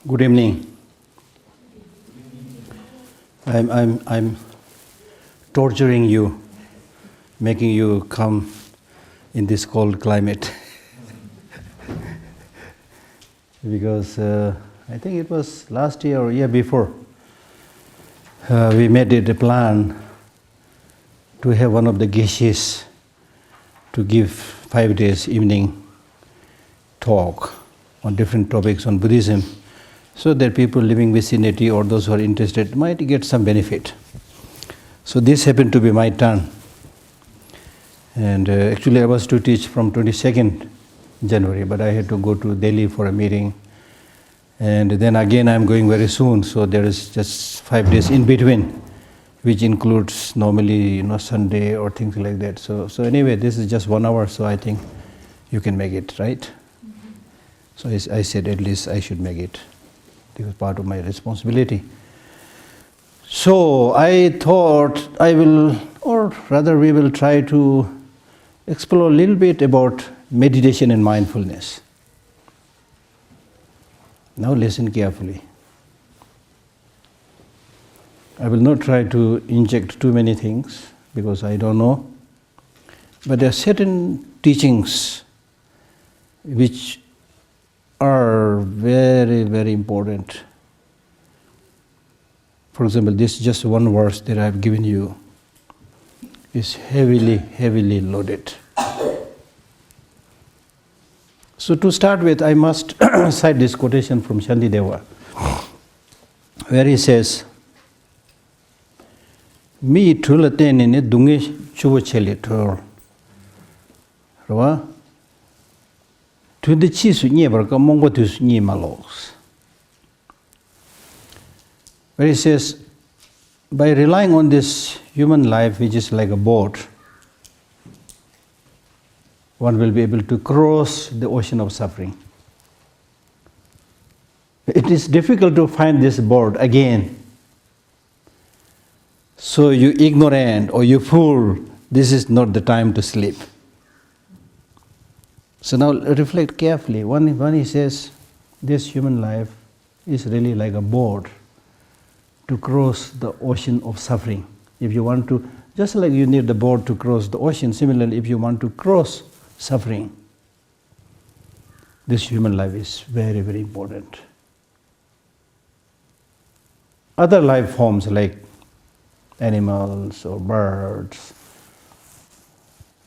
Good evening. I'm torturing you, making you come in this cold climate. Because I think it was last year or year before, we made it a plan to have one of the Geshes to give 5 days evening talk on different topics on Buddhism, so that people living vicinity or those who are interested might get some benefit. So this happened to be my turn. And actually I was to teach from 22nd January, but I had to go to Delhi for a meeting. And then again I'm going very soon, so there is just 5 days in between, which includes normally, Sunday or things like that. So anyway, this is just 1 hour, so I think you can make it, right? So I said at least I should make it. It was part of my responsibility. So I thought I will, or rather we will try to explore a little bit about meditation and mindfulness. Now listen carefully. I will not try to inject too many things because I don't know. But there are certain teachings which are very, very important. For example, this just one verse that I have given you is heavily, heavily loaded. So to start with, I must cite this quotation from Shantideva, where he says, "Mi tulate ne dunge chucheli tor, rawa to the chisu never come mongotus ni malos." Where he says, by relying on this human life, which is like a boat, one will be able to cross the ocean of suffering. It is difficult to find this boat again. So you ignorant or you fool, this is not the time to sleep. So now reflect carefully. When he says this human life is really like a boat to cross the ocean of suffering. If you want to, just like you need the boat to cross the ocean, similarly if you want to cross suffering, this human life is very, very important. Other life forms like animals or birds,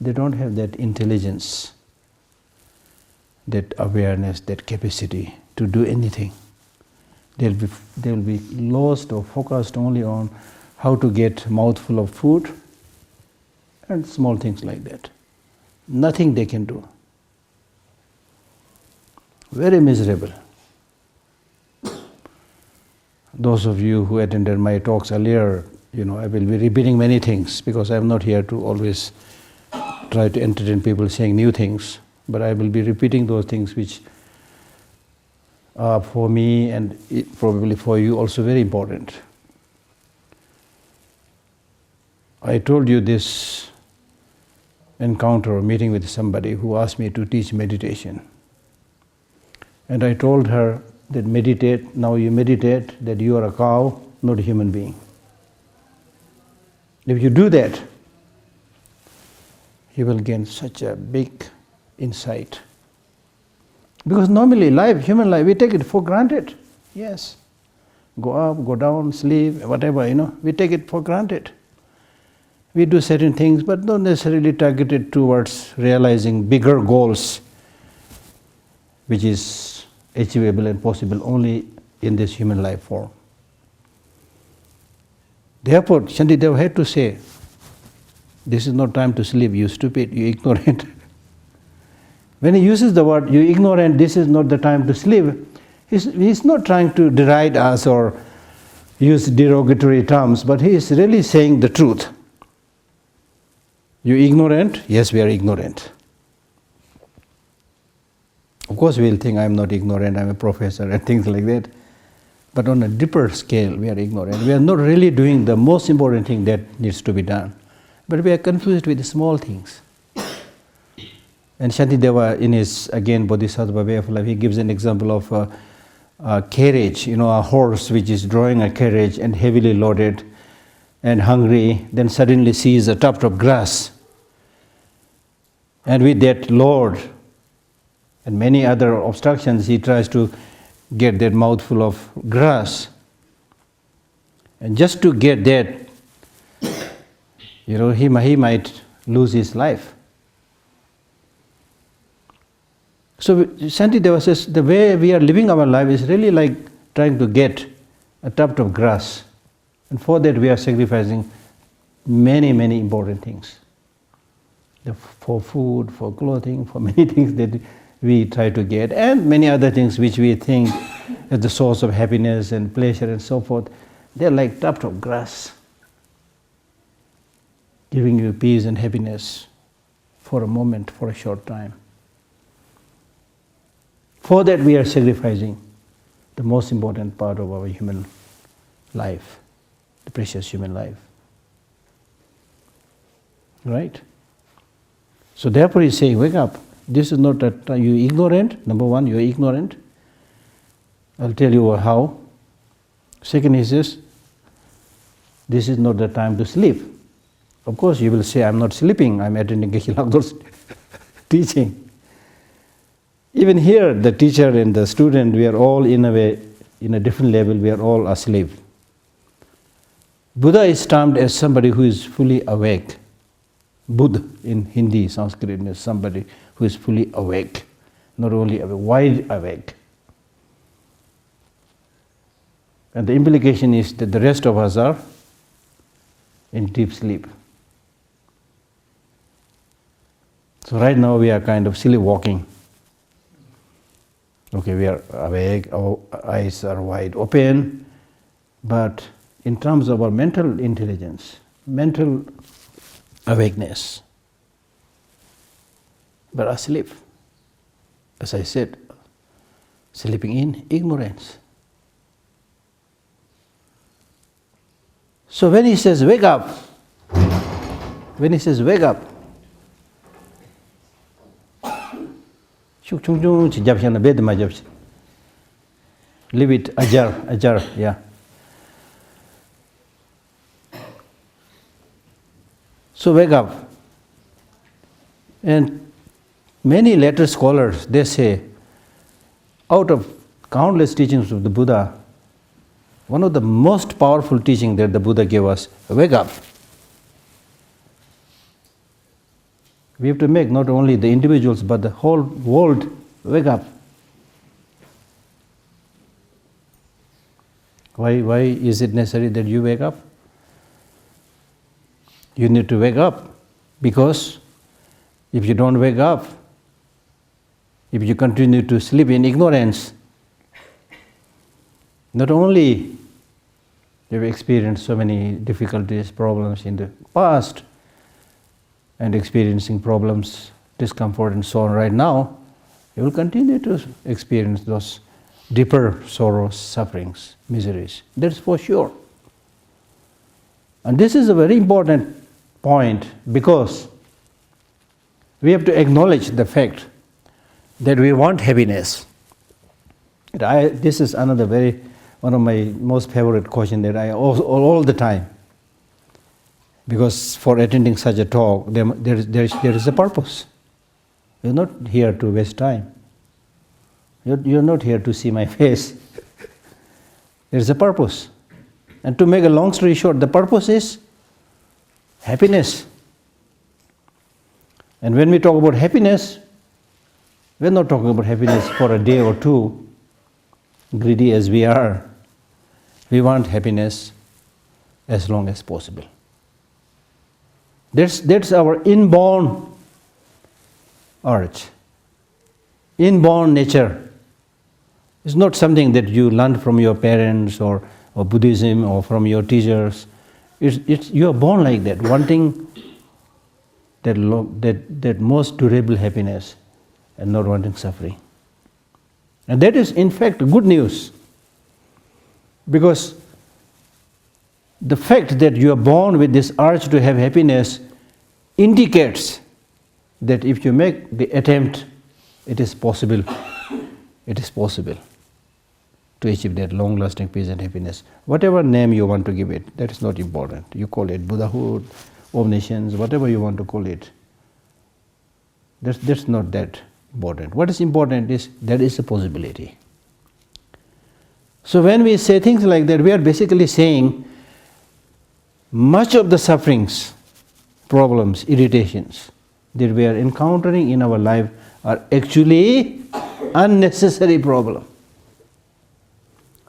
they don't have that intelligence, that awareness, that capacity to do anything. They'll be lost or focused only on how to get a mouthful of food and small things like that. Nothing they can do. Very miserable. Those of you who attended my talks earlier, I will be repeating many things because I am not here to always try to entertain people saying new things, but I will be repeating those things which are for me and probably for you also very important. I told you this encounter or meeting with somebody who asked me to teach meditation. And I told her that meditate, now you meditate, that you are a cow, not a human being. If you do that, you will gain such a big insight. Because normally human life, we take it for granted. Yes. Go up, go down, sleep, whatever, we take it for granted. We do certain things, but not necessarily targeted towards realizing bigger goals, which is achievable and possible only in this human life form. Therefore, Shantideva had to say, this is not time to sleep, you stupid, you ignorant. When he uses the word, you ignorant, this is not the time to sleep, he's not trying to deride us or use derogatory terms, but he is really saying the truth. You ignorant? Yes, we are ignorant. Of course, we'll think I'm not ignorant, I'm a professor and things like that. But on a deeper scale, we are ignorant. We are not really doing the most important thing that needs to be done. But we are confused with the small things. And Shantideva, in his, again, Bodhisattva way of life, he gives an example of a carriage, a horse which is drawing a carriage and heavily loaded and hungry, then suddenly sees a tuft of grass. And with that load and many other obstructions, he tries to get that mouthful of grass. And just to get that, he might lose his life. So Shantideva says, the way we are living our life is really like trying to get a tuft of grass. And for that we are sacrificing many, many important things. For food, for clothing, for many things that we try to get, and many other things which we think is the source of happiness and pleasure and so forth. They are like tuft of grass, giving you peace and happiness for a moment, for a short time. For that we are sacrificing the most important part of our human life, the precious human life. Right? So therefore he's saying, wake up. This is not that you're ignorant. Number one, you're ignorant. I'll tell you how. Second, he says, this is not the time to sleep. Of course, you will say, I'm not sleeping, I'm attending Geshe Lhakdor's teaching. Even here, the teacher and the student, we are all in a way, in a different level, we are all asleep. Buddha is termed as somebody who is fully awake. Buddha in Hindi, Sanskrit means somebody who is fully awake. Not only awake, wide awake. And the implication is that the rest of us are in deep sleep. So right now we are kind of sleepwalking. Okay, we are awake, our eyes are wide open, but in terms of our mental intelligence, mental awakeness, but asleep. As I said, sleeping in ignorance. So when he says wake up, leave it ajar, yeah. So wake up. And many later scholars, they say, out of countless teachings of the Buddha, one of the most powerful teachings that the Buddha gave us, wake up. We have to make not only the individuals but the whole world wake up. Why is it necessary that you wake up? You need to wake up because if you don't wake up, if you continue to sleep in ignorance, not only you've experienced so many difficulties, problems in the past, and experiencing problems, discomfort and so on right now, you will continue to experience those deeper sorrows, sufferings, miseries. That's for sure. And this is a very important point because we have to acknowledge the fact that we want happiness. This is another one of my most favorite questions that I all the time. Because for attending such a talk, there is a purpose. You're not here to waste time. You're not here to see my face. There is a purpose. And to make a long story short, the purpose is happiness. And when we talk about happiness, we're not talking about happiness for a day or two, greedy as we are. We want happiness as long as possible. That's our inborn urge, inborn nature. It's not something that you learned from your parents or Buddhism or from your teachers. You are born like that, wanting that most durable happiness and not wanting suffering. And that is in fact good news, because the fact that you are born with this urge to have happiness indicates that if you make the attempt, it is possible. It is possible. to achieve that long-lasting peace and happiness. Whatever name you want to give it, that is not important. You call it Buddhahood, omniscience, whatever you want to call it. That's not that important. What is important is there is a possibility. So when we say things like that, we are basically saying much of the sufferings, problems, irritations that we are encountering in our life are actually unnecessary problem.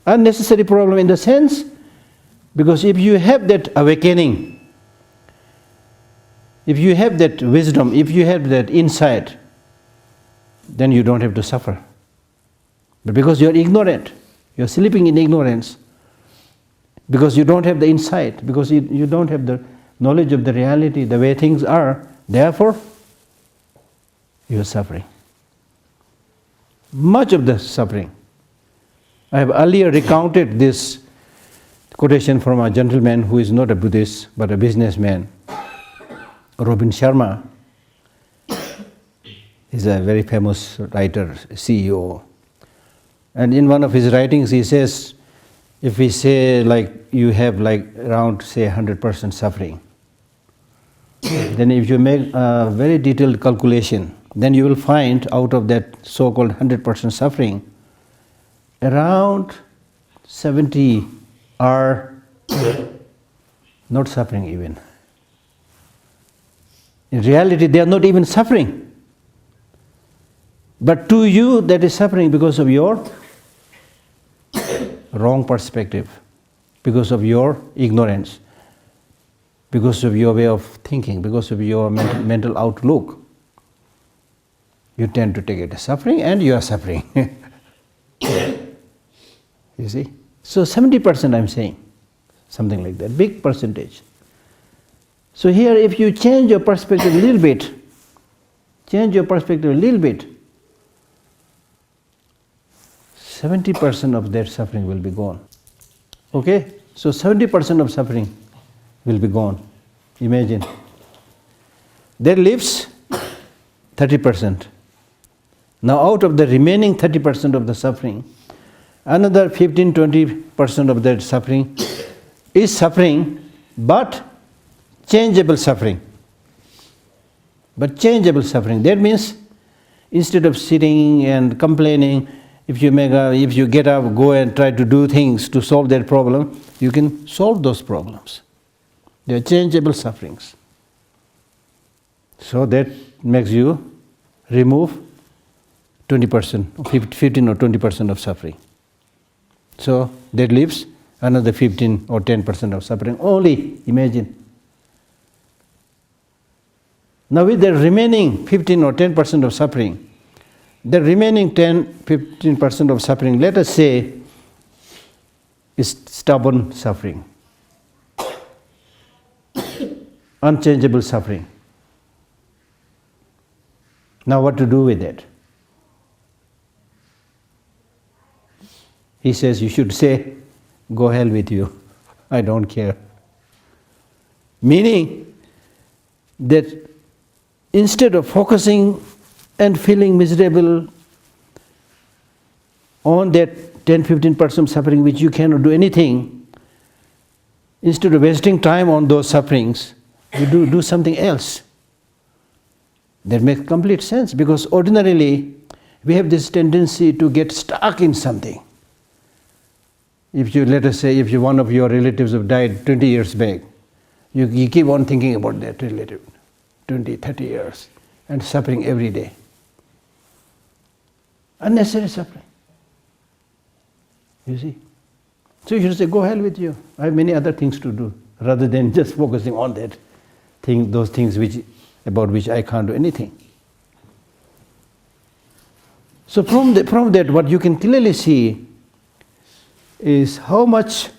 Unnecessary problem in the sense, because if you have that awakening, if you have that wisdom, if you have that insight, then you don't have to suffer. But because you are ignorant, you are sleeping in ignorance, because you don't have the insight, because you don't have the knowledge of the reality, the way things are, therefore you are suffering. Much of the suffering. I have earlier recounted this quotation from a gentleman who is not a Buddhist but a businessman, Robin Sharma. He's a very famous writer, CEO. And in one of his writings he says, if we say like you have like around say 100% suffering, then if you make a very detailed calculation, then you will find out of that so-called 100% suffering, around 70 are not suffering even. In reality, they are not even suffering. But to you, that is suffering because of your wrong perspective, because of your ignorance, because of your way of thinking, because of your mental outlook. You tend to take it as suffering and you are suffering. You see? So 70% I'm saying, something like that, big percentage. So here if you change your perspective a little bit, 70% of that suffering will be gone. Okay? So 70% of suffering will be gone. Imagine. There lives 30%. Now out of the remaining 30% of the suffering, another 15-20% of that suffering is suffering, but changeable suffering. But changeable suffering. That means instead of sitting and complaining, if you get up, go and try to do things to solve that problem, you can solve those problems. They are changeable sufferings. So that makes you remove 20%, 15 or 20% of suffering. So that leaves another 15 or 10% of suffering. Only imagine. Now with the remaining 15 or 10% of suffering, the remaining 10-15% of suffering, let us say, is stubborn suffering, unchangeable suffering. Now what to do with it? He says you should say, go hell with you, I don't care. Meaning that instead of focusing and feeling miserable on that 10-15% suffering which you cannot do anything, instead of wasting time on those sufferings, you do something else. That makes complete sense, because ordinarily we have this tendency to get stuck in something. If you, let us say, if one of your relatives have died 20 years back, you keep on thinking about that relative, 20, 30 years, and suffering every day. Unnecessary suffering. You see? So you should say, go hell with you. I have many other things to do, rather than just focusing on that thing, those things about which I can't do anything. So from that, what you can clearly see is how much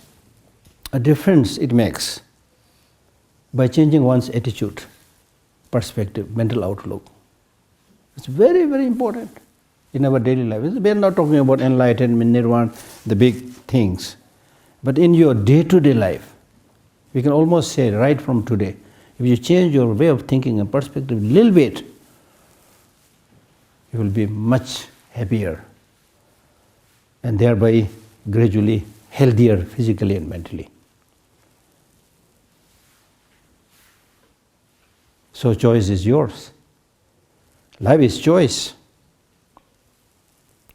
a difference it makes by changing one's attitude, perspective, mental outlook. It's very, very important in our daily life. We are not talking about enlightenment, nirvana, the big things. But in your day-to-day life, we can almost say right from today, if you change your way of thinking and perspective a little bit, you will be much happier. And thereby gradually healthier physically and mentally. So choice is yours. Life is choice.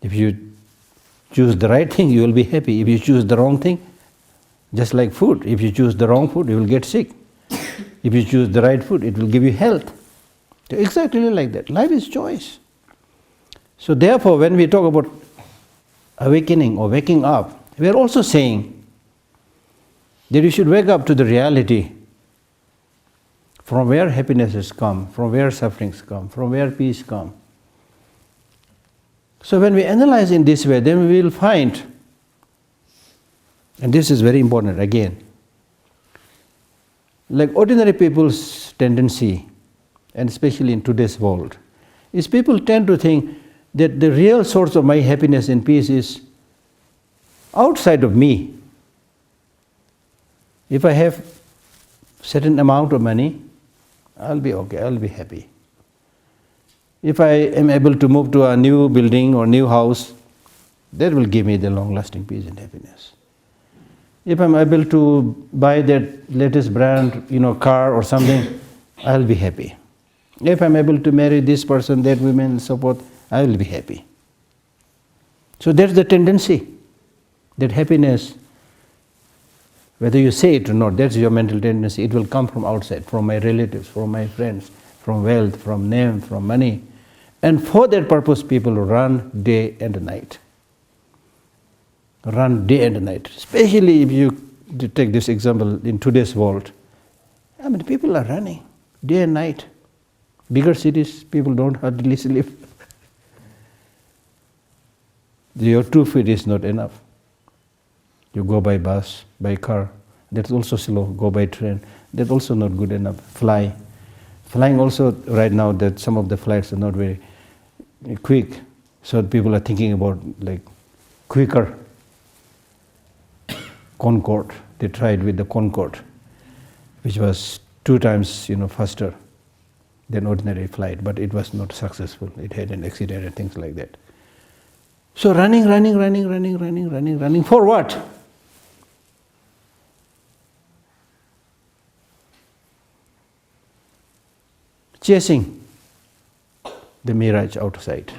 If you choose the right thing, you will be happy. If you choose the wrong thing, just like food, if you choose the wrong food, you will get sick. If you choose the right food, it will give you health. Exactly like that. Life is choice. So therefore, when we talk about awakening or waking up, we are also saying that you should wake up to the reality from where happiness has come, from where sufferings come, from where peace come. So when we analyze in this way, then we will find, and this is very important again, like ordinary people's tendency, and especially in today's world, is people tend to think that the real source of my happiness and peace is outside of me. If I have certain amount of money, I'll be okay, I'll be happy. If I am able to move to a new building or new house, that will give me the long-lasting peace and happiness. If I'm able to buy that latest brand, car or something, I'll be happy. If I'm able to marry this person, that woman, and so forth, I will be happy. So that's the tendency, that happiness, whether you say it or not, that's your mental tendency. It will come from outside, from my relatives, from my friends, from wealth, from name, from money. And for that purpose, people run day and night. Run day and night. Especially if you take this example in today's world. I mean, people are running day and night. Bigger cities, people don't hardly sleep. Your 2 feet is not enough. You go by bus, by car, that's also slow. Go by train, that's also not good enough. Flying also, right now, that some of the flights are not very quick. So people are thinking about like quicker Concorde. They tried with the Concorde, which was 2 times faster than ordinary flight, but it was not successful. It had an accident and things like that. So running for what? Chasing the mirage outside.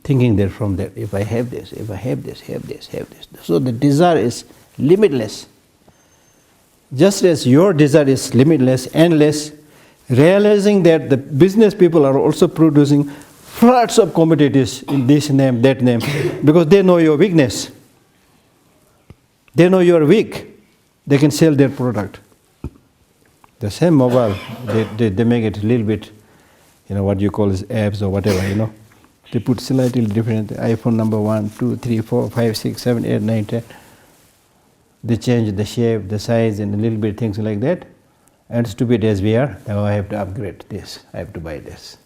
Thinking that from there, if I have this, if I have this, have this. So the desire is limitless. Just as your desire is limitless, endless, realizing that the business people are also producing floods of commodities in this name, that name, because they know your weakness. They know you are weak. They can sell their product. The same mobile, they make it a little bit, what you call as apps or whatever, They put slightly different, iPhone number 1, 2, 3, 4, 5, 6, 7, 8, 9, 10. They change the shape, the size, and a little bit things like that. And stupid as we are, now I have to upgrade this, I have to buy this.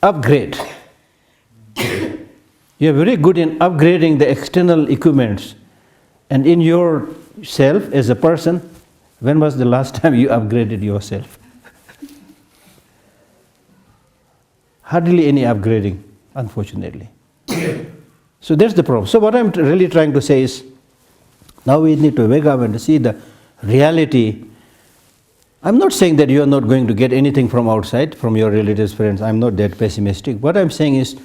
Upgrade. You are very good in upgrading the external equipments. And in yourself as a person, when was the last time you upgraded yourself? Hardly any upgrading, unfortunately. So that's the problem. So what I'm really trying to say is, now we need to wake up and see the reality. I'm not saying that you are not going to get anything from outside, from your relatives, friends. I'm not that pessimistic. What I'm saying is,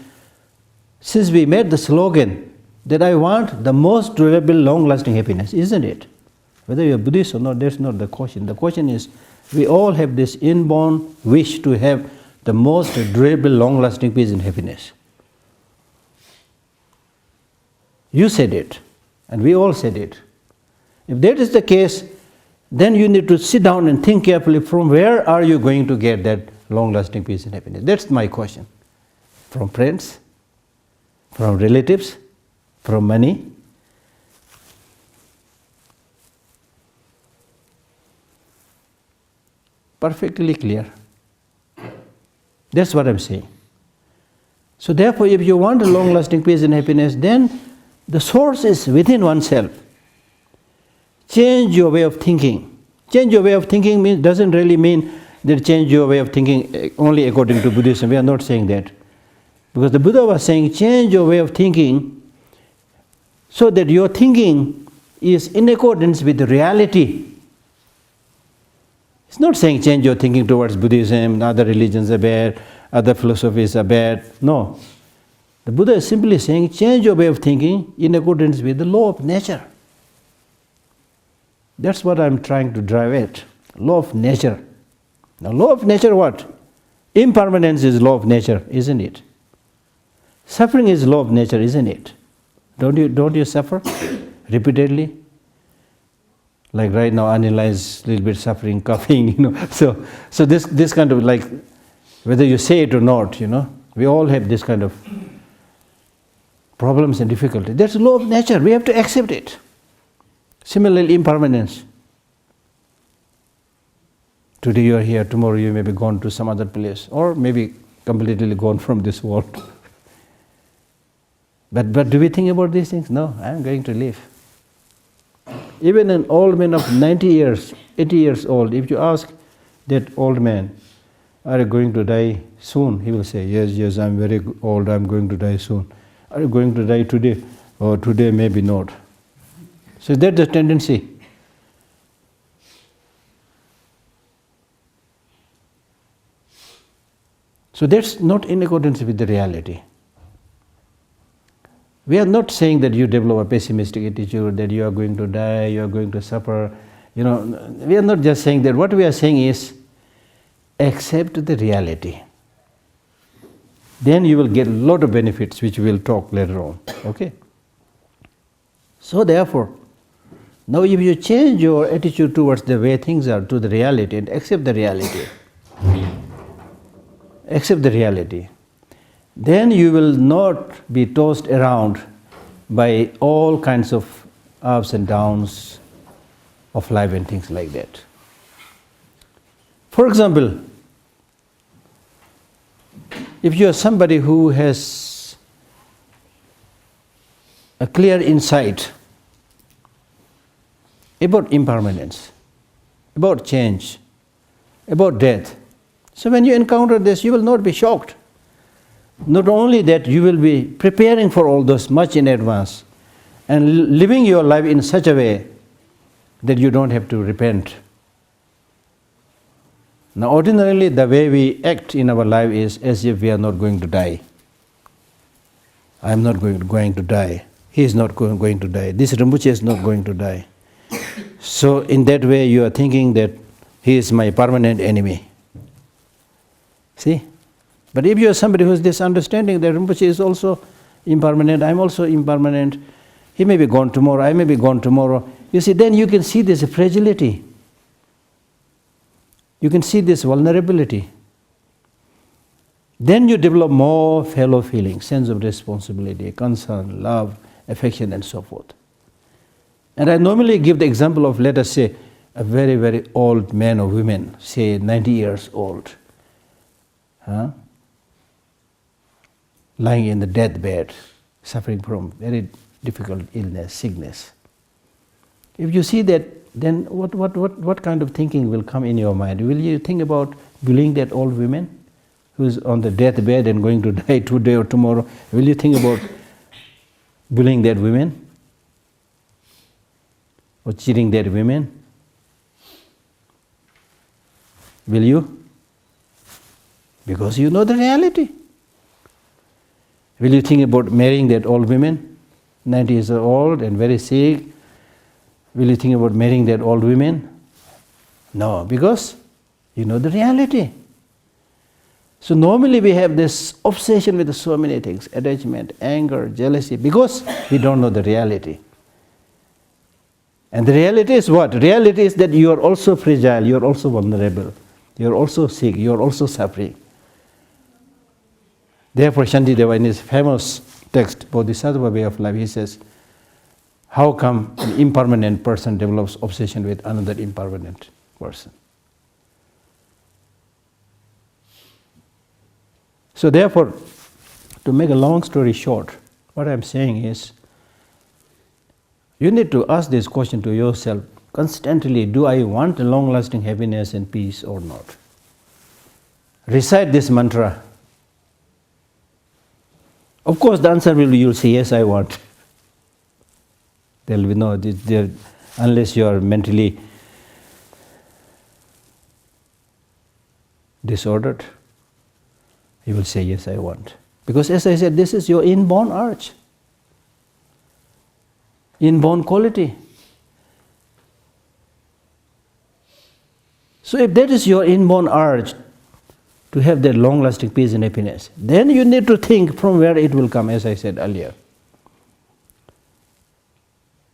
since we made the slogan that I want the most durable, long-lasting happiness, isn't it? Whether you're Buddhist or not, that's not the question. The question is, we all have this inborn wish to have the most durable, long-lasting peace and happiness. You said it, and we all said it. If that is the case, then you need to sit down and think carefully, from where are you going to get that long-lasting peace and happiness? That's my question. From friends? From relatives? From money? Perfectly clear. That's what I'm saying. So therefore, if you want a long-lasting peace and happiness, then the source is within oneself. Change your way of thinking. Change your way of thinking doesn't really mean that change your way of thinking only according to Buddhism. We are not saying that. Because the Buddha was saying, change your way of thinking so that your thinking is in accordance with the reality. It's not saying change your thinking towards Buddhism, other religions are bad, other philosophies are bad. No. The Buddha is simply saying, change your way of thinking in accordance with the law of nature. That's what I'm trying to drive at. Law of nature. Now, law of nature what? Impermanence is law of nature, isn't it? Suffering is law of nature, isn't it? Don't you suffer repeatedly? Like right now, Anila is a little bit suffering, coughing, So this kind of like, whether you say it or not, we all have this kind of problems and difficulties. That's the law of nature. We have to accept it. Similarly, impermanence. Today you are here, tomorrow you may be gone to some other place, or maybe completely gone from this world. But do we think about these things? No, I am going to live. Even an old man of 90 years, 80 years old, if you ask that old man, are you going to die soon? He will say, yes, I'm very old, I'm going to die soon. Are you going to die today? Or today maybe not. So that's the tendency. So that's not in accordance with the reality. We are not saying that you develop a pessimistic attitude, that you are going to die, you are going to suffer. We are not just saying that. What we are saying is, accept the reality. Then you will get a lot of benefits, which we will talk later on. Okay? So therefore, now if you change your attitude towards the way things are, to the reality, and accept the reality, then you will not be tossed around by all kinds of ups and downs of life and things like that. For example, if you are somebody who has a clear insight about impermanence, about change, about death, so when you encounter this, you will not be shocked. Not only that, you will be preparing for all those much in advance and living your life in such a way that you don't have to repent. Now, ordinarily, the way we act in our life is as if we are not going to die. I am not going to die. He is not going to die. This Rinpoche is not going to die. So, in that way, you are thinking that he is my permanent enemy. See? But if you are somebody who has this understanding that Rinpoche is also impermanent, I am also impermanent, he may be gone tomorrow, I may be gone tomorrow, you see, then you can see this fragility. You can see this vulnerability. Then you develop more fellow feelings, sense of responsibility, concern, love, affection, and so forth. And I normally give the example of, let us say, a very, very old man or woman, say 90 years old. Lying in the deathbed, suffering from very difficult illness, sickness. If you see that, then what kind of thinking will come in your mind? Will you think about bullying that old woman who is on the deathbed and going to die today or tomorrow? Will you think about bullying that woman? Or cheating that woman? Will you? Because you know the reality. Will you think about marrying that old woman, 90 years old and very sick? Will you think about marrying that old woman? No, because you know the reality. So normally we have this obsession with so many things, attachment, anger, jealousy, because we don't know the reality. And the reality is what? Reality is that you are also fragile, you are also vulnerable, you are also sick, you are also suffering. Therefore, Shantideva, in his famous text, Bodhisattva Way of Life, he says, how come an impermanent person develops obsession with another impermanent person? So therefore, to make a long story short, what I'm saying is, you need to ask this question to yourself constantly, do I want a long-lasting happiness and peace or not? Recite this mantra. Of course, the answer will be, you'll say, yes, I want. There will be no, unless you are mentally disordered, you will say, yes, I want. Because as I said, this is your inborn urge, inborn quality. So if that is your inborn urge to have that long-lasting peace and happiness, then you need to think from where it will come, as I said earlier.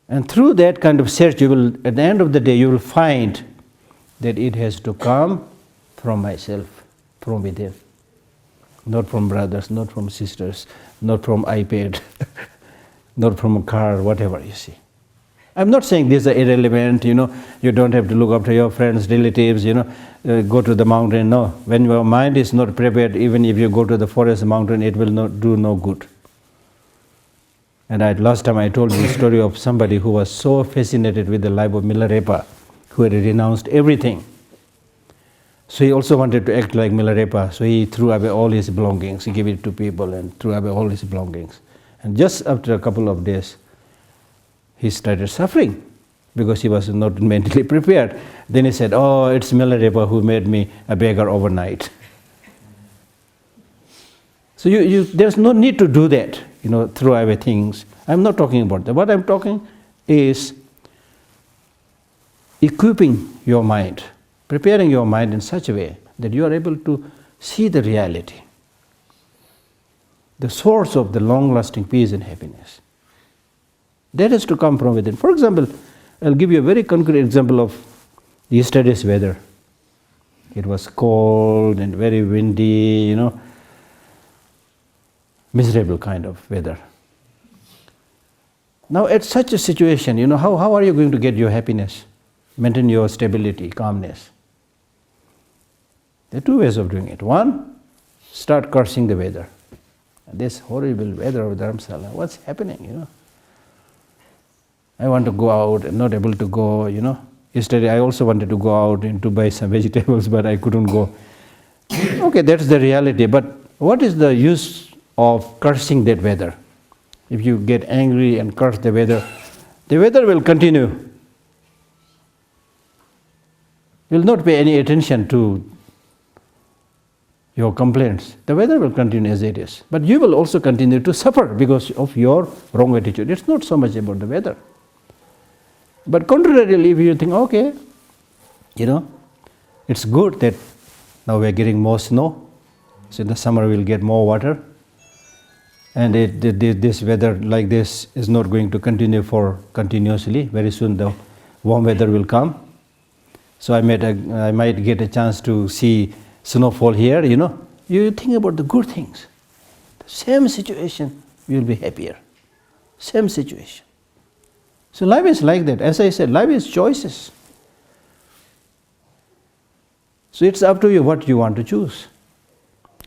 And through that kind of search, you will, at the end of the day, you will find that it has to come from myself, from within. Not from brothers, not from sisters, not from iPad, not from a car, whatever you see. I'm not saying these are irrelevant, you don't have to look after your friends, relatives, go to the mountain. No, when your mind is not prepared, even if you go to the forest mountain, it will not do no good. And last time I told you the story of somebody who was so fascinated with the life of Milarepa, who had renounced everything. So he also wanted to act like Milarepa, so he threw away all his belongings, he gave it to people and threw away all his belongings. And just after a couple of days, he started suffering because he was not mentally prepared. Then he said, oh, it's Milarepa who made me a beggar overnight. So there's no need to do that, throw away things. I'm not talking about that. What I'm talking is equipping your mind, preparing your mind in such a way that you are able to see the reality, the source of the long-lasting peace and happiness. That has to come from within. For example, I'll give you a very concrete example of yesterday's weather. It was cold and very windy, miserable kind of weather. Now at such a situation, how are you going to get your happiness, maintain your stability, calmness? There are two ways of doing it. One, start cursing the weather. This horrible weather of Dharamsala, what's happening, I want to go out and not able to go, Yesterday I also wanted to go out and to buy some vegetables, but I couldn't go. Okay, that's the reality, but what is the use of cursing that weather? If you get angry and curse the weather will continue. You will not pay any attention to your complaints. The weather will continue as it is. But you will also continue to suffer because of your wrong attitude. It's not so much about the weather. But contrarily, if you think, okay, it's good that now we're getting more snow, so in the summer we'll get more water, and this weather like this is not going to continue for continuously. Very soon the warm weather will come, so I might get a chance to see snowfall here, You think about the good things. The same situation, you will be happier. Same situation. So life is like that. As I said, life is choices. So it's up to you what you want to choose.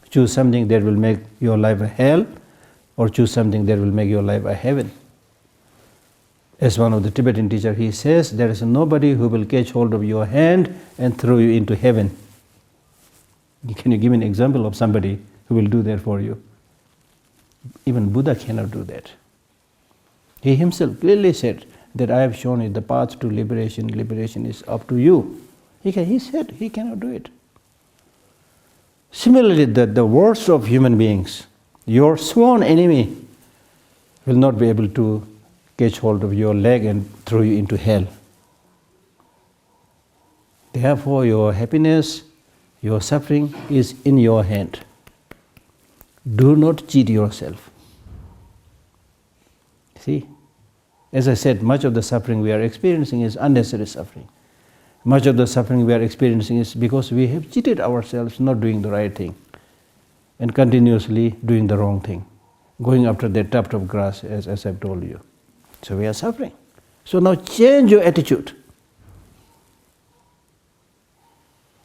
Choose something that will make your life a hell, or choose something that will make your life a heaven. As one of the Tibetan teachers, he says, there is nobody who will catch hold of your hand and throw you into heaven. Can you give me an example of somebody who will do that for you? Even Buddha cannot do that. He himself clearly said that I have shown you the path to liberation. Liberation is up to you. He said he cannot do it. Similarly, the worst of human beings, your sworn enemy, will not be able to catch hold of your leg and throw you into hell. Therefore, your happiness, your suffering is in your hand. Do not cheat yourself. See? As I said, much of the suffering we are experiencing is unnecessary suffering. Much of the suffering we are experiencing is because we have cheated ourselves not doing the right thing and continuously doing the wrong thing, going after that tuft of grass, as I've told you. So we are suffering. So now change your attitude.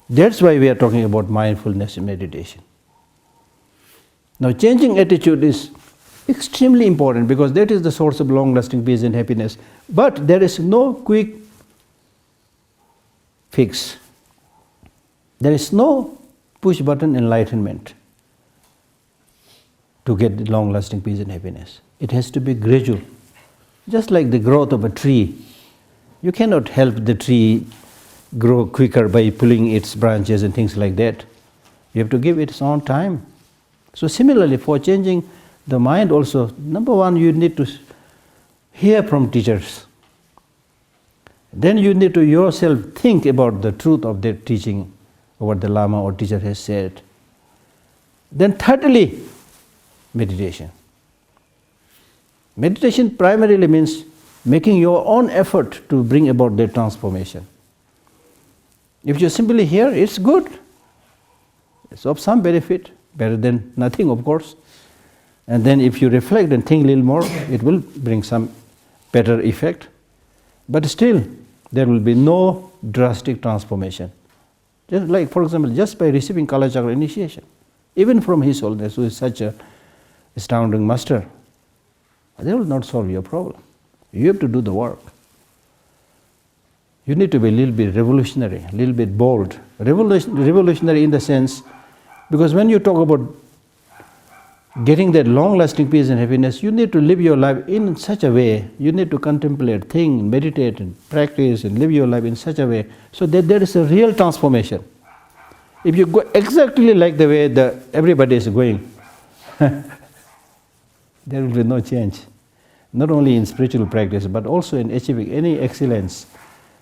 That's why we are talking about mindfulness and meditation. Now changing attitude is extremely important because that is the source of long-lasting peace and happiness. But there is no quick fix. There is no push-button enlightenment. to get long-lasting peace and happiness. It has to be gradual. Just like the growth of a tree. You cannot help the tree grow quicker by pulling its branches and things like that. You have to give it its own time. So similarly, for changing the mind also, number one, you need to hear from teachers. Then you need to yourself think about the truth of their teaching, or what the Lama or teacher has said. Then thirdly, meditation. Meditation primarily means making your own effort to bring about their transformation. If you simply hear, it's good. It's of some benefit, better than nothing, of course. And then if you reflect and think a little more, it will bring some better effect. But still, there will be no drastic transformation. Just like, for example, just by receiving Kala Chakra initiation, even from His Holiness, who is such an astounding master, they will not solve your problem. You have to do the work. You need to be a little bit revolutionary, a little bit bold. Revolutionary in the sense, because when you talk about getting that long-lasting peace and happiness, you need to live your life in such a way, you need to contemplate, think, meditate, and practice, and live your life in such a way, so that there is a real transformation. If you go exactly like the way everybody is going, there will be no change. Not only in spiritual practice, but also in achieving any excellence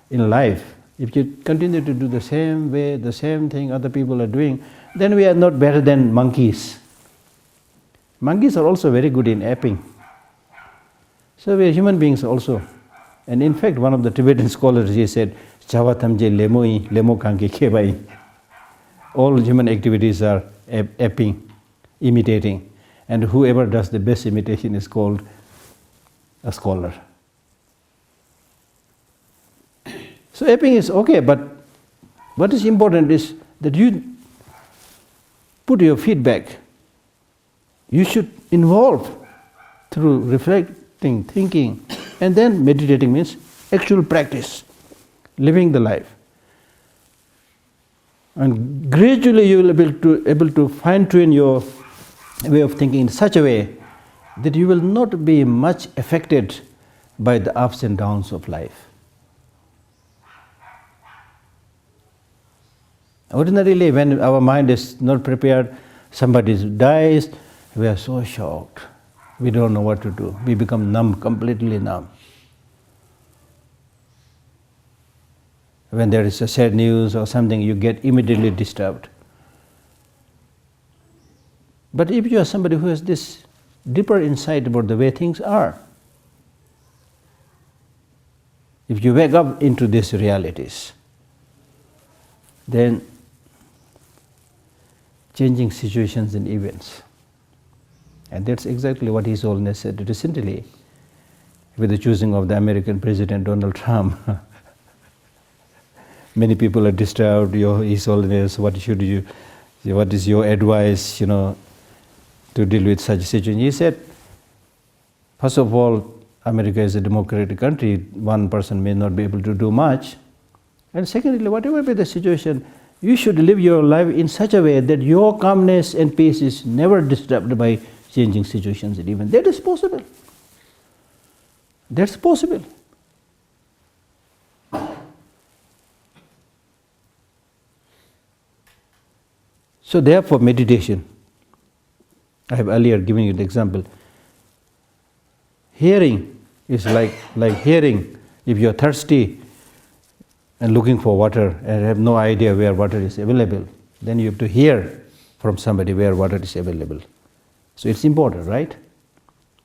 in life. If you continue to do the same way, the same thing other people are doing, then we are not better than monkeys. Monkeys are also very good in aping. So we are human beings also. And in fact, one of the Tibetan scholars, he said, Chavatamje lemoi, lemo kanki kebai. All human activities are aping, imitating. And whoever does the best imitation is called a scholar. So aping is okay, but what is important is that you put your feedback. You should involve through reflecting, thinking, and then meditating means actual practice, living the life. And gradually you will be able to fine-tune your way of thinking in such a way that you will not be much affected by the ups and downs of life. Ordinarily, when our mind is not prepared, somebody dies, we are so shocked. We don't know what to do. We become numb, completely numb. When there is a sad news or something, you get immediately disturbed. But if you are somebody who has this deeper insight about the way things are, if you wake up into these realities, then changing situations and events. And that's exactly what His Holiness said recently with the choosing of the American President Donald Trump. Many people are disturbed, His Holiness, what is your advice, to deal with such a situation? He said, first of all, America is a democratic country, one person may not be able to do much. And secondly, whatever be the situation, you should live your life in such a way that your calmness and peace is never disturbed by changing situations and events. That is possible. That's possible. So therefore, meditation. I have earlier given you the example. Hearing is like hearing. If you are thirsty and looking for water and have no idea where water is available, then you have to hear from somebody where water is available. So it's important, right?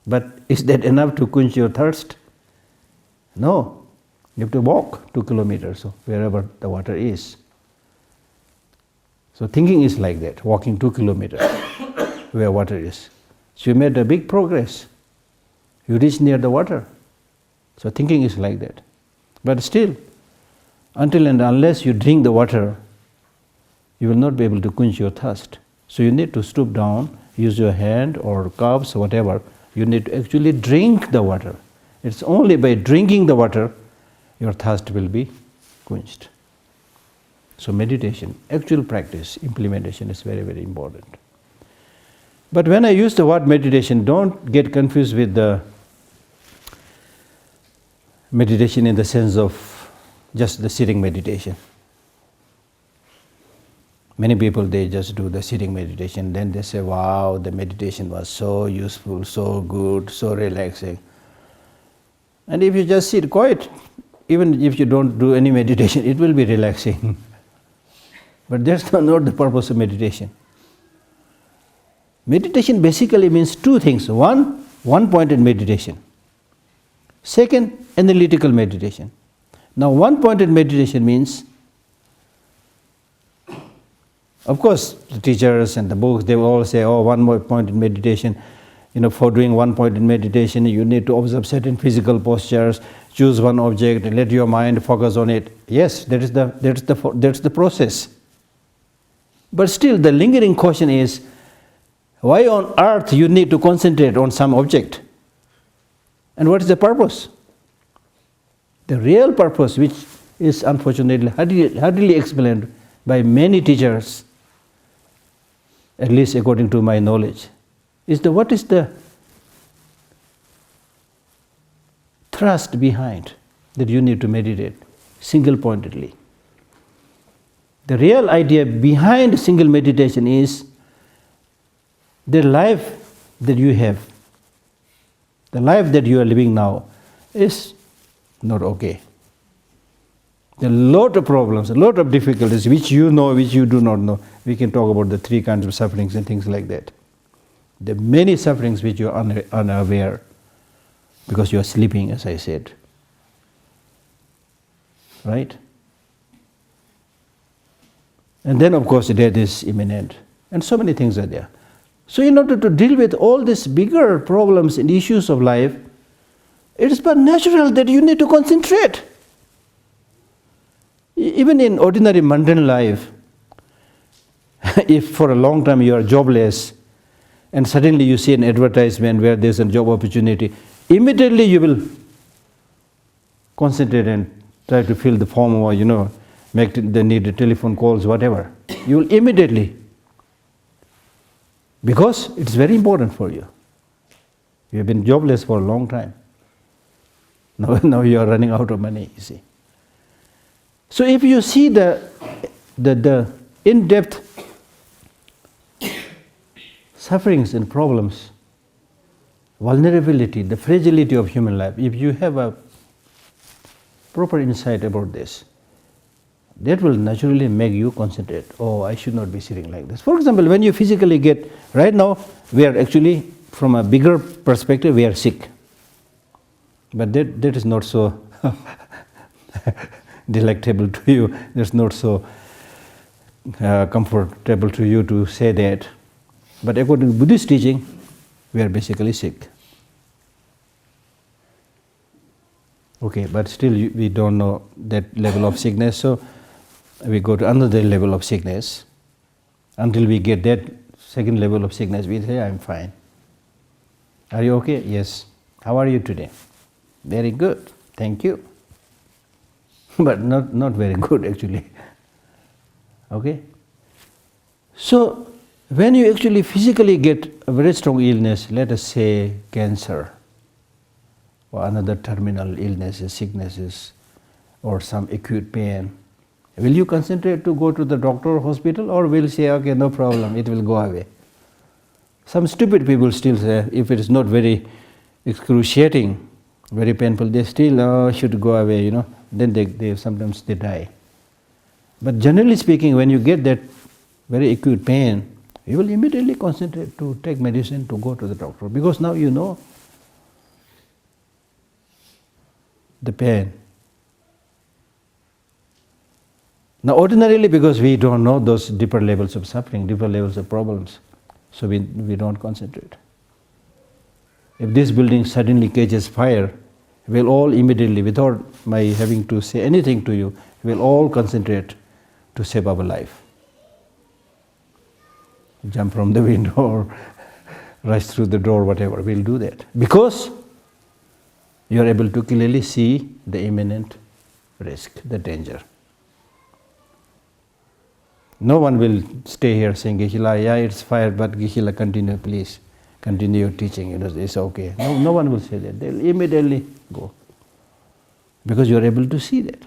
But is that enough to quench your thirst? No. You have to walk 2 kilometers wherever the water is. So thinking is like that, walking 2 kilometers where water is. So you made a big progress. You reach near the water. So thinking is like that. But still, until and unless you drink the water, you will not be able to quench your thirst. So you need to stoop down, use your hand or cups or whatever. You need to actually drink the water. It's only by drinking the water your thirst will be quenched. So meditation, actual practice, implementation is very, very important. But when I use the word meditation, don't get confused with the meditation in the sense of just the sitting meditation. Many people, they just do the sitting meditation, then they say, wow, the meditation was so useful, so good, so relaxing. And if you just sit quiet, even if you don't do any meditation, it will be relaxing. But that's not the purpose of meditation. Meditation basically means two things. One-pointed meditation. Second, analytical meditation. Now, one-pointed meditation means, of course, the teachers and the books, they will all say, oh, one-pointed meditation. For doing one-pointed meditation, you need to observe certain physical postures, choose one object, and let your mind focus on it. Yes, that's the process. But still, the lingering question is, why on earth you need to concentrate on some object? And what is the purpose? The real purpose, which is unfortunately hardly explained by many teachers, at least according to my knowledge, is what is the thrust behind that you need to meditate single-pointedly. The real idea behind single meditation is the life that you have, the life that you are living now is not okay. There are a lot of problems, a lot of difficulties which you know, which you do not know. We can talk about the three kinds of sufferings and things like that. There are many sufferings which you are unaware because you are sleeping, as I said. Right? And then, of course, death is imminent. And so many things are there. So in order to deal with all these bigger problems and issues of life, it is but natural that you need to concentrate. Even in ordinary mundane life, if for a long time you are jobless and suddenly you see an advertisement where there's a job opportunity, immediately you will concentrate and try to fill the form or, make the needed telephone calls, whatever. You will immediately, because it's very important for you. You have been jobless for a long time. Now you are running out of money, you see. So if you see the in-depth sufferings and problems, vulnerability, the fragility of human life, if you have a proper insight about this, that will naturally make you concentrate. Oh, I should not be sitting like this. For example, when you physically get, right now, we are actually, from a bigger perspective, we are sick. But that is not so delectable to you. That's not so comfortable to you to say that. But according to Buddhist teaching, we are basically sick. Okay, but still we don't know that level of sickness, so we go to another level of sickness. Until we get that second level of sickness, we say, I'm fine. Are you okay? Yes. How are you today? Very good. Thank you. But not very good, actually. Okay? So, when you actually physically get a very strong illness, let us say cancer, or another terminal illnesses, sicknesses, or some acute pain, will you concentrate to go to the doctor or hospital, or will say, okay, no problem, it will go away? Some stupid people still say, if it is not very excruciating, very painful, they still should go away, Then they sometimes they die. But generally speaking, when you get that very acute pain, you will immediately concentrate to take medicine, to go to the doctor, because now you know the pain. Now ordinarily, because we don't know those deeper levels of suffering, deeper levels of problems, so we don't concentrate. If this building suddenly catches fire, we'll all immediately, without my having to say anything to you, we'll all concentrate to save our life. Jump from the window or rush through the door, whatever, we'll do that. Because you are able to clearly see the imminent risk, the danger. No one will stay here saying, Geshe La, yeah, it's fire, but Geshe La, continue, please. Continue your teaching, it's okay. No one will say that. They'll immediately go. Because you are able to see that.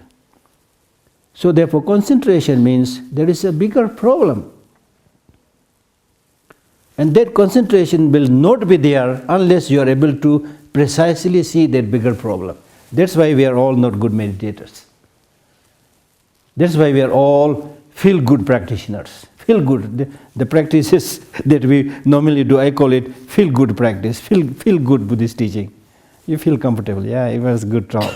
So therefore, concentration means there is a bigger problem. And that concentration will not be there unless you are able to precisely see that bigger problem. That's why we are all not good meditators. That's why we are all feel-good practitioners. Feel-good. The practices that we normally do, I call it feel-good practice, feel-good Buddhist teaching. You feel comfortable. Yeah, it was good talk.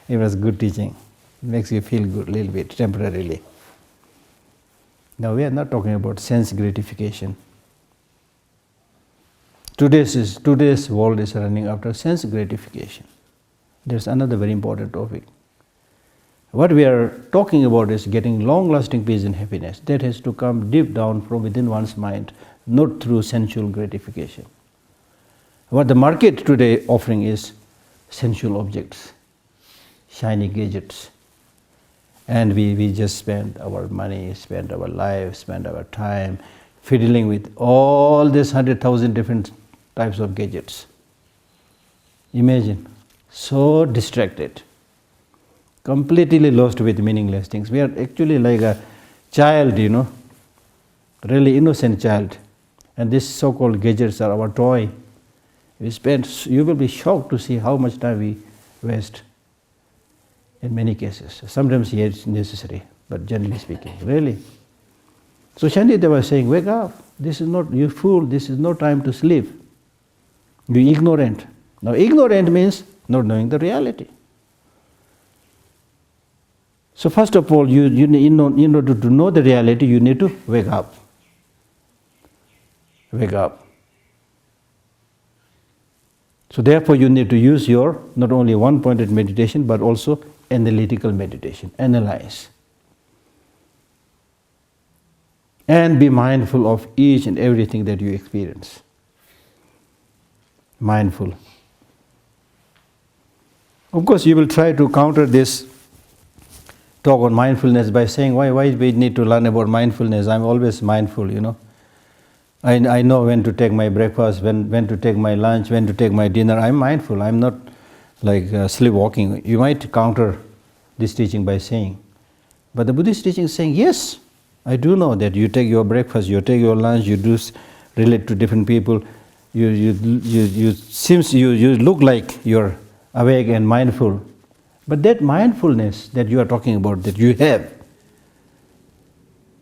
It was good teaching. It makes you feel good a little bit, temporarily. Now we are not talking about sense gratification. Today's world is running after sense gratification. There's another very important topic. What we are talking about is getting long-lasting peace and happiness. That has to come deep down from within one's mind, not through sensual gratification. What the market today offering is sensual objects, shiny gadgets. And we just spend our money, spend our life, spend our time fiddling with all these 100,000 different types of gadgets. Imagine, so distracted, completely lost with meaningless things. We are actually like a child, really innocent child. And these so-called gadgets are our toy. You will be shocked to see how much time we waste in many cases. Sometimes yes, it's necessary, but generally speaking, really. So Shantideva was saying, wake up. This is not, you fool, this is no time to sleep. You ignorant. Now ignorant means not knowing the reality. So first of all, in order to know the reality, you need to wake up. Wake up. So therefore you need to use your not only one-pointed meditation, but also analytical meditation. Analyze. And be mindful of each and everything that you experience. Mindful. Of course, you will try to counter this talk on mindfulness by saying, why we need to learn about mindfulness? I'm always mindful, I know when to take my breakfast, when to take my lunch, when to take my dinner. I'm mindful. I'm not like sleepwalking. You might counter this teaching by saying, but the Buddhist teaching is saying, yes, I do know that you take your breakfast, you take your lunch, you do relate to different people. You look like you're awake and mindful. But that mindfulness that you are talking about, that you have,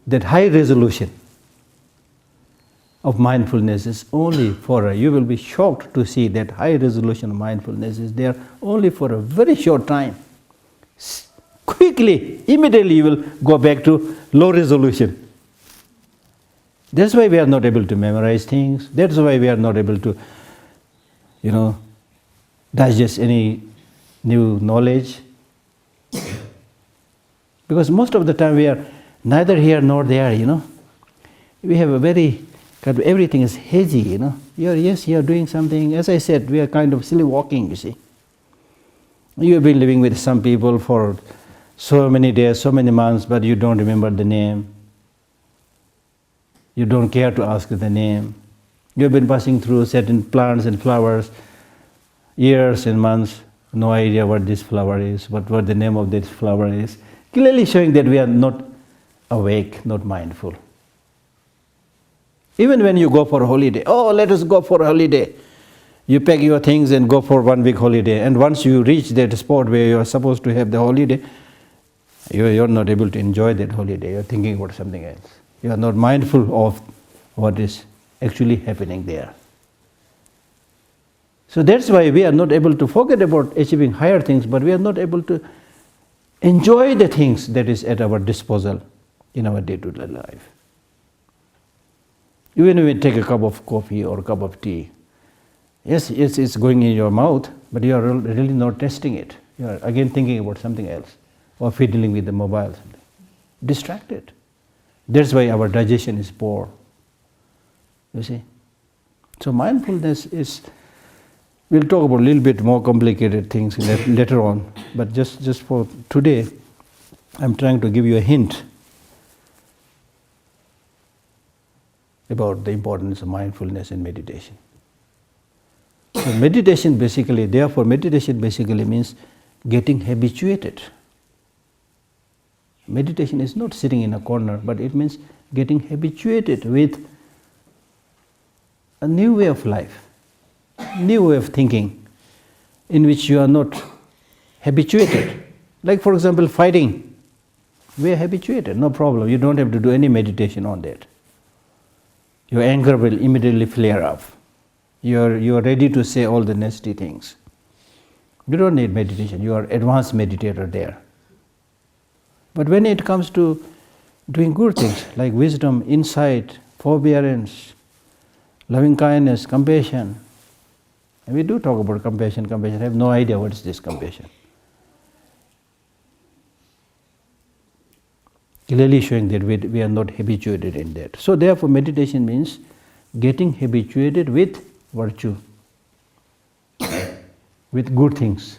that high resolution of mindfulness is only for you will be shocked to see that high resolution of mindfulness is there only for a very short time. Quickly, immediately you will go back to low resolution. That's why we are not able to memorize things. That's why we are not able to, digest any new knowledge. Because most of the time we are neither here nor there, We have a very, everything is hazy, You are doing something. As I said, we are kind of sleepwalking, you see. You have been living with some people for so many days, so many months, but you don't remember the name. You don't care to ask the name. You have been passing through certain plants and flowers, years and months, no idea what this flower is, what the name of this flower is. Clearly showing that we are not awake, not mindful. Even when you go for a holiday, let us go for a holiday. You pack your things and go for 1 week holiday. And once you reach that spot where you are supposed to have the holiday, you are not able to enjoy that holiday. You are thinking about something else. You are not mindful of what is actually happening there. So that's why we are not able to forget about achieving higher things, but we are not able to enjoy the things that is at our disposal in our day-to-day life. Even when you take a cup of coffee or a cup of tea, yes, it's going in your mouth, but you are really not tasting it. You are again thinking about something else, or fiddling with the mobile, something. Distracted. That's why our digestion is poor. You see? So mindfulness is, we'll talk about a little bit more complicated things later on, but just for today, I'm trying to give you a hint about the importance of mindfulness and meditation. So meditation basically means getting habituated. Meditation is not sitting in a corner, but it means getting habituated with a new way of life, new way of thinking, in which you are not habituated. Like for example, fighting. We are habituated, no problem. You don't have to do any meditation on that. Your anger will immediately flare up. You are ready to say all the nasty things. You don't need meditation. You are advanced meditator there. But when it comes to doing good things like wisdom, insight, forbearance, loving kindness, compassion, and we do talk about compassion. I have no idea what is this compassion. Clearly showing that we are not habituated in that. So therefore meditation means getting habituated with virtue, with good things.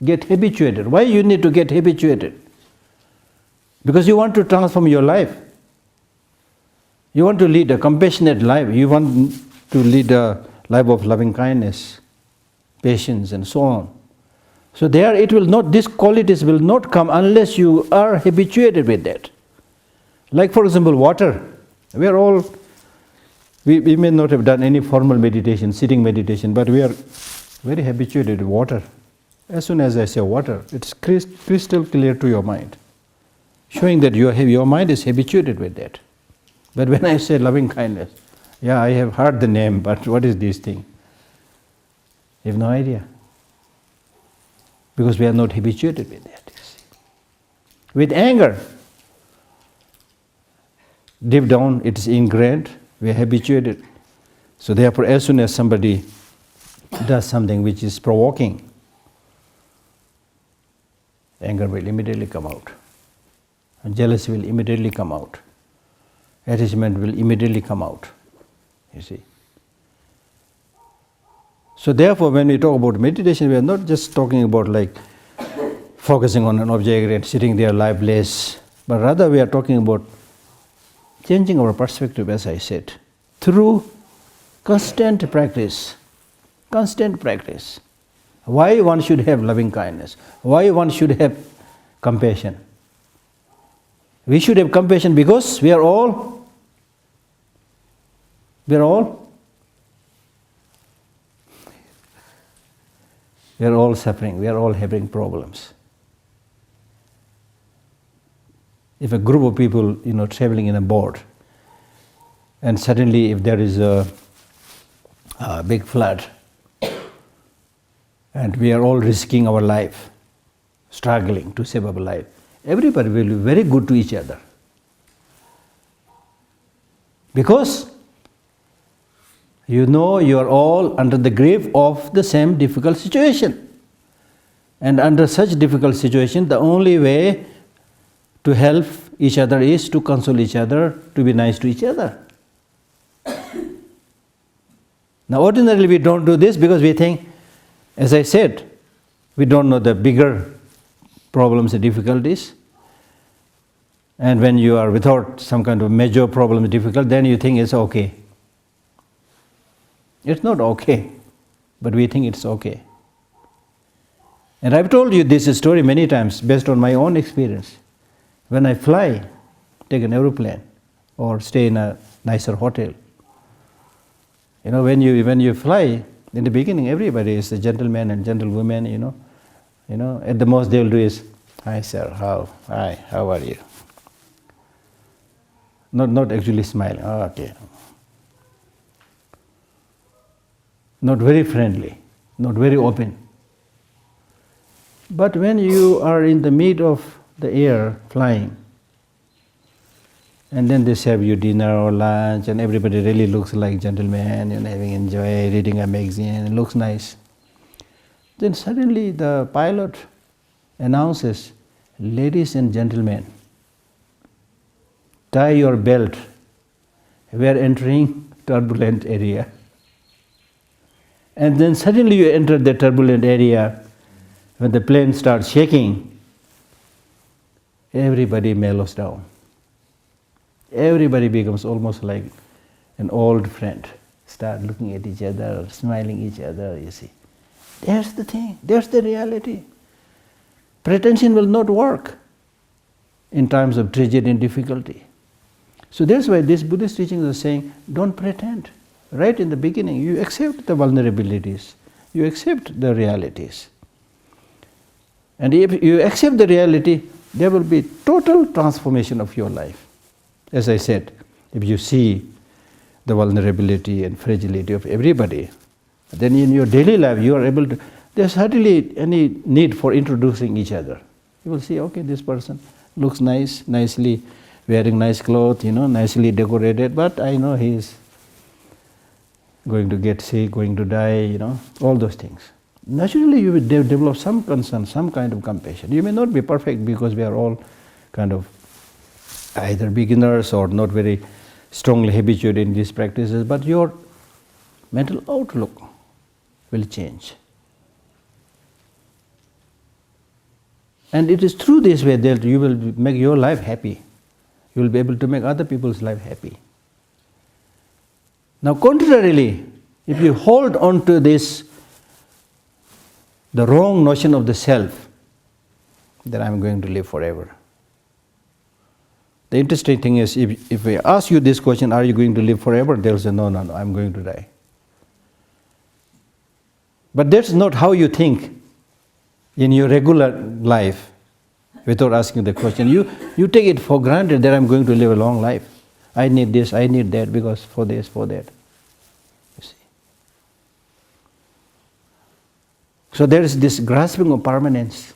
Get habituated. Why you need to get habituated? Because you want to transform your life. You want to lead a compassionate life. You want to lead a life of loving kindness, patience, and so on. So there it will not, these qualities will not come unless you are habituated with that. Like for example, water. We may not have done any formal meditation, sitting meditation, but we are very habituated with water. As soon as I say water, it's crystal clear to your mind, showing that your mind is habituated with that. But when I say loving kindness, yeah, I have heard the name, but what is this thing? You have no idea. Because we are not habituated with that. With anger, deep down it is ingrained, we are habituated. So therefore, as soon as somebody does something which is provoking, anger will immediately come out. And jealousy will immediately come out. Attachment will immediately come out. You see. So therefore, when we talk about meditation, we are not just talking about like focusing on an object and sitting there lifeless, but rather we are talking about changing our perspective, as I said, through constant practice. Constant practice. Why one should have loving kindness? Why one should have compassion? We should have compassion because we are all suffering, we are all having problems. If a group of people, traveling in a boat, and suddenly if there is a big flood, and we are all risking our life, struggling to save our life, everybody will be very good to each other. Because you are all under the grip of the same difficult situation. And under such difficult situation, the only way to help each other is to console each other, to be nice to each other. Now ordinarily we don't do this because we think, as I said, we don't know the bigger problems and difficulties. And when you are without some kind of major problem difficult, then you think it's okay. It's not okay, but we think it's okay. And I've told you this story many times based on my own experience. When I fly, take an aeroplane or stay in a nicer hotel. When you fly, in the beginning everybody is a gentleman and gentlewoman, at the most they will do is, hi sir, how are you? Not actually smiling, okay. Not very friendly, not very open. But when you are in the mid of the air flying, and then they serve you dinner or lunch, and everybody really looks like gentlemen, having enjoyed reading a magazine, it looks nice. Then suddenly the pilot announces, ladies and gentlemen, tie your belt, we are entering turbulent area. And then suddenly you enter the turbulent area, when the plane starts shaking, everybody mellows down. Everybody becomes almost like an old friend, start looking at each other, smiling each other, you see. There's the thing, there's the reality. Pretension will not work in times of tragedy and difficulty. So that's why this Buddhist teachings are saying, don't pretend. Right in the beginning, you accept the vulnerabilities, you accept the realities. And if you accept the reality, there will be total transformation of your life. As I said, if you see the vulnerability and fragility of everybody, then in your daily life you are able to, there's hardly any need for introducing each other. You will see, okay, this person looks nice, nicely wearing nice clothes, nicely decorated, but I know he is going to get sick, going to die, all those things. Naturally you will develop some concern, some kind of compassion. You may not be perfect because we are all kind of either beginners or not very strongly habituated in these practices, but your mental outlook will change. And it is through this way that you will make your life happy. You will be able to make other people's life happy. Now contrarily, if you hold on to this, the wrong notion of the self, then I am going to live forever. The interesting thing is, if I ask you this question, are you going to live forever? They'll say, no, I am going to die. But that's not how you think in your regular life without asking the question. You take it for granted that I'm going to live a long life. I need this, I need that, because for this, for that. You see. So there is this grasping of permanence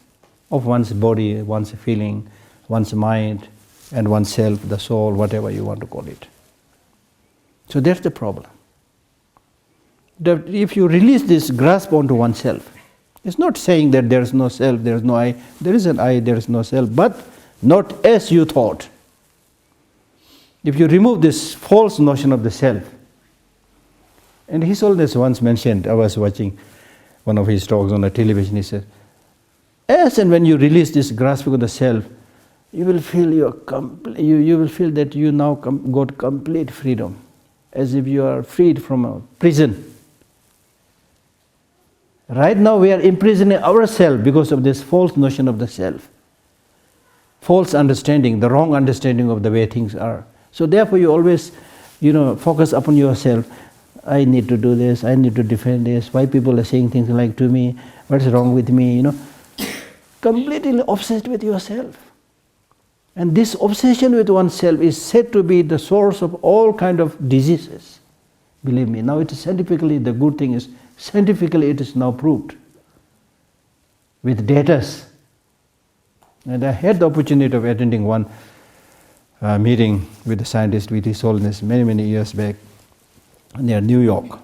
of one's body, one's feeling, one's mind, and oneself, the soul, whatever you want to call it. So that's the problem. That if you release this grasp onto oneself, it's not saying that there is no self, there is no I. There is an I, there is no self, but not as you thought. If you remove this false notion of the self, and His Holiness once mentioned, I was watching one of his talks on the television, he said, as and when you release this grasping of the self, you will feel you will feel that you now got complete freedom, as if you are freed from a prison. Right now we are imprisoning ourselves because of this false notion of the self, false understanding, the wrong understanding of the way things are. So therefore you always, focus upon yourself. I need to do this, I need to defend this, why people are saying things like to me, what's wrong with me, Completely obsessed with yourself. And this obsession with oneself is said to be the source of all kind of diseases. Believe me, now it is scientifically, the good thing is, scientifically it is now proved with data. And I had the opportunity of attending one meeting with a scientist with His Holiness many years back near New York.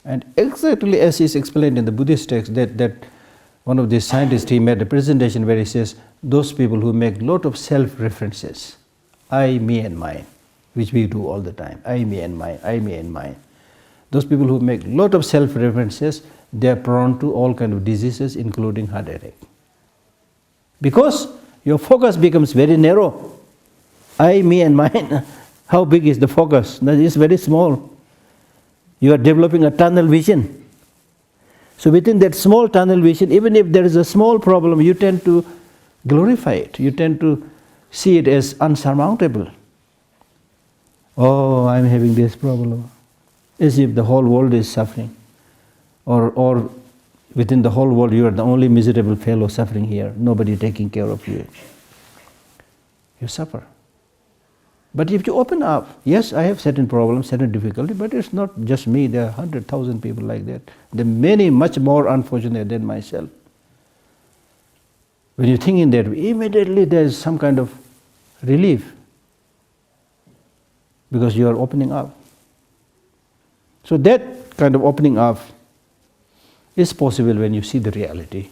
And exactly as is explained in the Buddhist text, that one of these scientists, he made a presentation where he says, those people who make lot of self-references, I, me and mine, which we do all the time, I, me and mine, I, me and mine. Those people who make lot of self-references, they are prone to all kind of diseases, including heart attack. Because your focus becomes very narrow. I, me and mine, how big is the focus? No, it's very small. You are developing a tunnel vision. So within that small tunnel vision, even if there is a small problem, you tend to glorify it. You tend to see it as unsurmountable. Oh, I'm having this problem. As if the whole world is suffering. Or within the whole world, you are the only miserable fellow suffering here. Nobody taking care of you. You suffer. But if you open up, yes, I have certain problems, certain difficulty, but it's not just me. There are 100,000 people like that. There are many, much more unfortunate than myself. When you think in that way, immediately there is some kind of relief because you are opening up. So that kind of opening up is possible when you see the reality,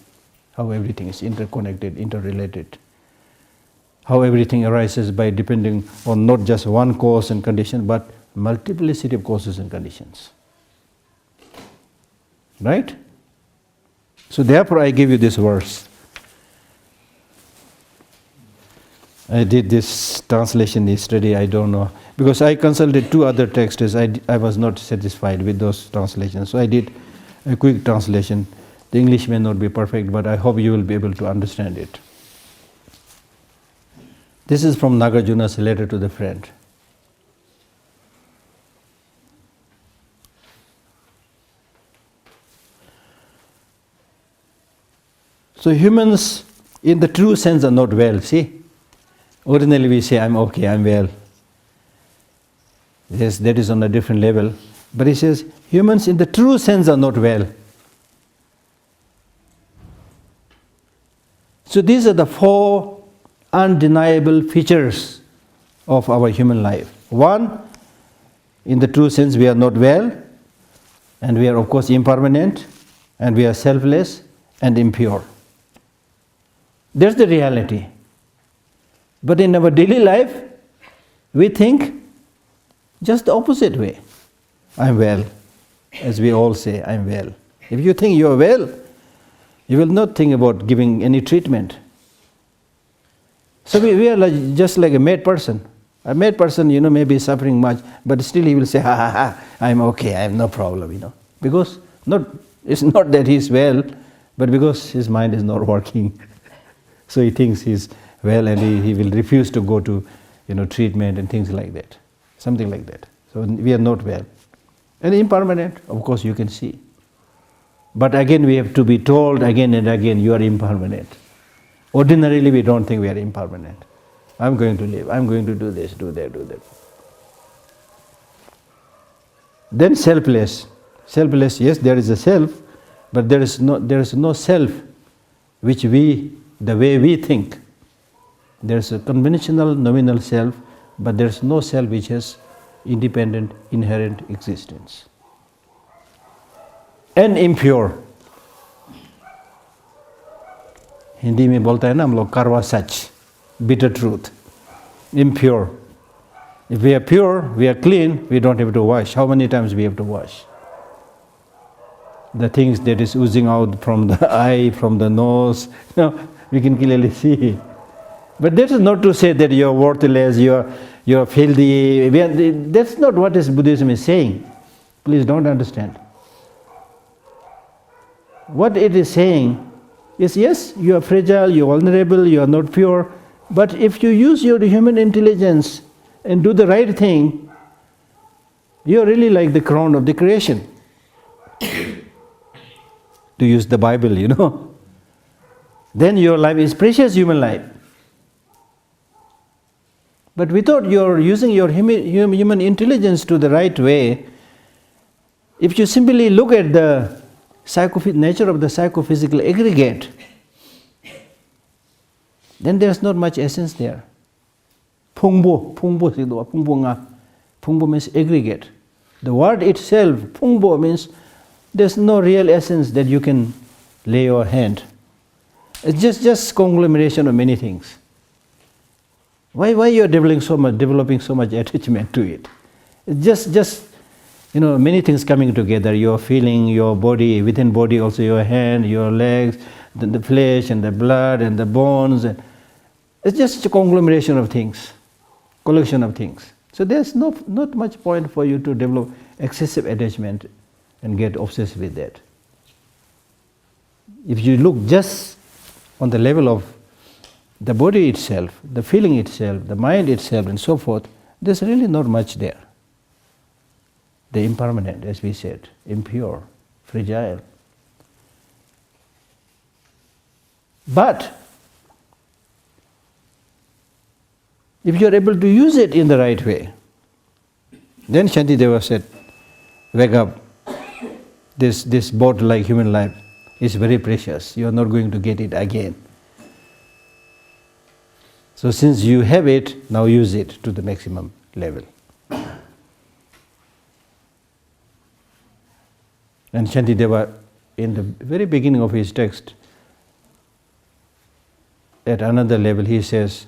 how everything is interconnected, interrelated. How everything arises by depending on not just one cause and condition, but multiplicity of causes and conditions. Right? So therefore I give you this verse. I did this translation yesterday, I don't know. Because I consulted 2 other texts, I was not satisfied with those translations. So I did a quick translation. The English may not be perfect, but I hope you will be able to understand it. This is from Nagarjuna's letter to the friend. So humans, in the true sense, are not well, see? Ordinarily we say, I'm okay, I'm well. Yes, that is on a different level. But he says, humans in the true sense are not well. So these are the 4 undeniable features of our human life. 1, in the true sense we are not well, and we are of course impermanent, and we are selfless and impure. That's the reality. But in our daily life, we think just the opposite way. I'm well. As we all say, I'm well. If you think you are well, you will not think about giving any treatment. So we are just like a mad person. A mad person, may be suffering much, but still he will say, ha ha ha, I'm okay, I have no problem, Because it's not that he's well, but because his mind is not working. So he thinks he's well, and he will refuse to go to, treatment and things like that. Something like that. So we are not well. And impermanent, of course you can see. But again we have to be told again and again, you are impermanent. Ordinarily we don't think we are impermanent. I'm going to live, I'm going to do this, do that, do that. Then selfless. Selfless, yes, there is a self, but there is no self which the way we think. There is a conventional nominal self, but there is no self which has independent, inherent existence. And impure. Hindi में बोलता है ना हम लोग करवा सच, bitter truth, impure. If we are pure, we are clean, we don't have to wash. How many times we have to wash? The things that is oozing out from the eye, from the nose, we can clearly see. But that is not to say that you are worthless, you are filthy. That's not what Buddhism is saying. Please don't understand. What it is saying is, yes, you are fragile, you are vulnerable, you are not pure, but if you use your human intelligence and do the right thing, you are really like the crown of the creation. To use the Bible, Then your life is precious human life. But without your using your human intelligence to the right way, if you simply look at the nature of the psychophysical aggregate, then there's not much essence there. Phungbo means aggregate. The word itself, phungbo, means there's no real essence that you can lay your hand. It's just conglomeration of many things. Why you are developing so much attachment to it? It's just many things coming together. Your feeling, your body, within body also your hand, your legs, the flesh and the blood and the bones. It's just a conglomeration of things, collection of things. So there's not much point for you to develop excessive attachment and get obsessed with that. If you look just on the level of the body itself, the feeling itself, the mind itself and so forth, there's really not much there. The impermanent, as we said, impure, fragile. But if you are able to use it in the right way, then Shantideva said, wake up, this boat-like human life is very precious. You are not going to get it again. So since you have it, now use it to the maximum level. And Shantideva, in the very beginning of his text, at another level, he says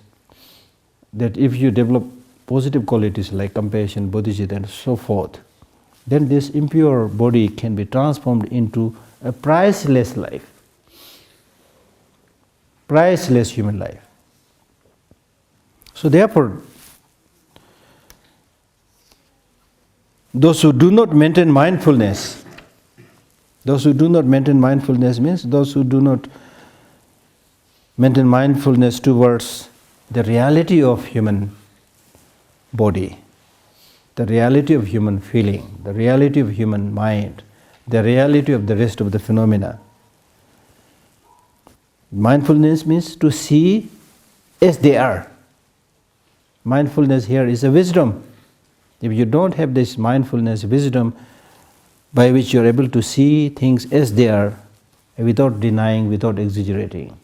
that if you develop positive qualities like compassion, bodhicitta and so forth, then this impure body can be transformed into a priceless life, priceless human life. So therefore, those who do not maintain mindfulness, means those who do not maintain mindfulness towards the reality of human body, the reality of human feeling, the reality of human mind, the reality of the rest of the phenomena. Mindfulness means to see as they are. Mindfulness here is a wisdom. If you don't have this mindfulness, wisdom, by which you are able to see things as they are, without denying, without exaggerating.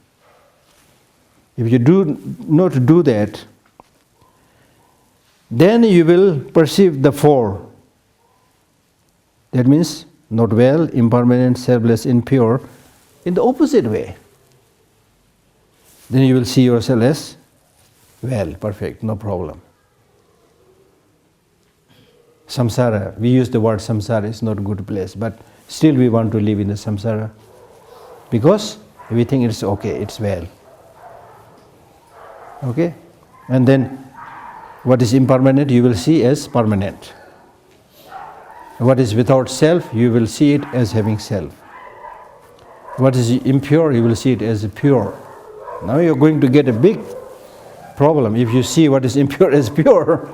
If you do not do that, then you will perceive the four. That means not well, impermanent, selfless, impure, in the opposite way. Then you will see yourself as well, perfect, no problem. Samsara, we use the word samsara, it's not a good place, but still we want to live in the samsara because we think it's okay, it's well. Okay? And then what is impermanent you will see as permanent. What is without self, you will see it as having self. What is impure, you will see it as pure. Now you're going to get a big problem if you see what is impure as pure.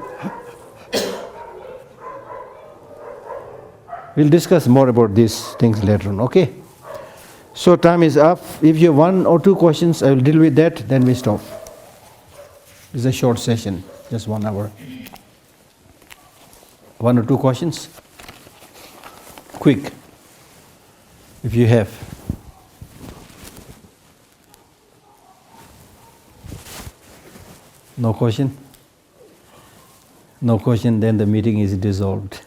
We'll discuss more about these things later on, okay? So time is up. If you have 1 or 2 questions, I will deal with that, then we stop. It's a short session, just 1 hour. 1 or 2 questions? Quick, if you have. No question? No question, then the meeting is dissolved.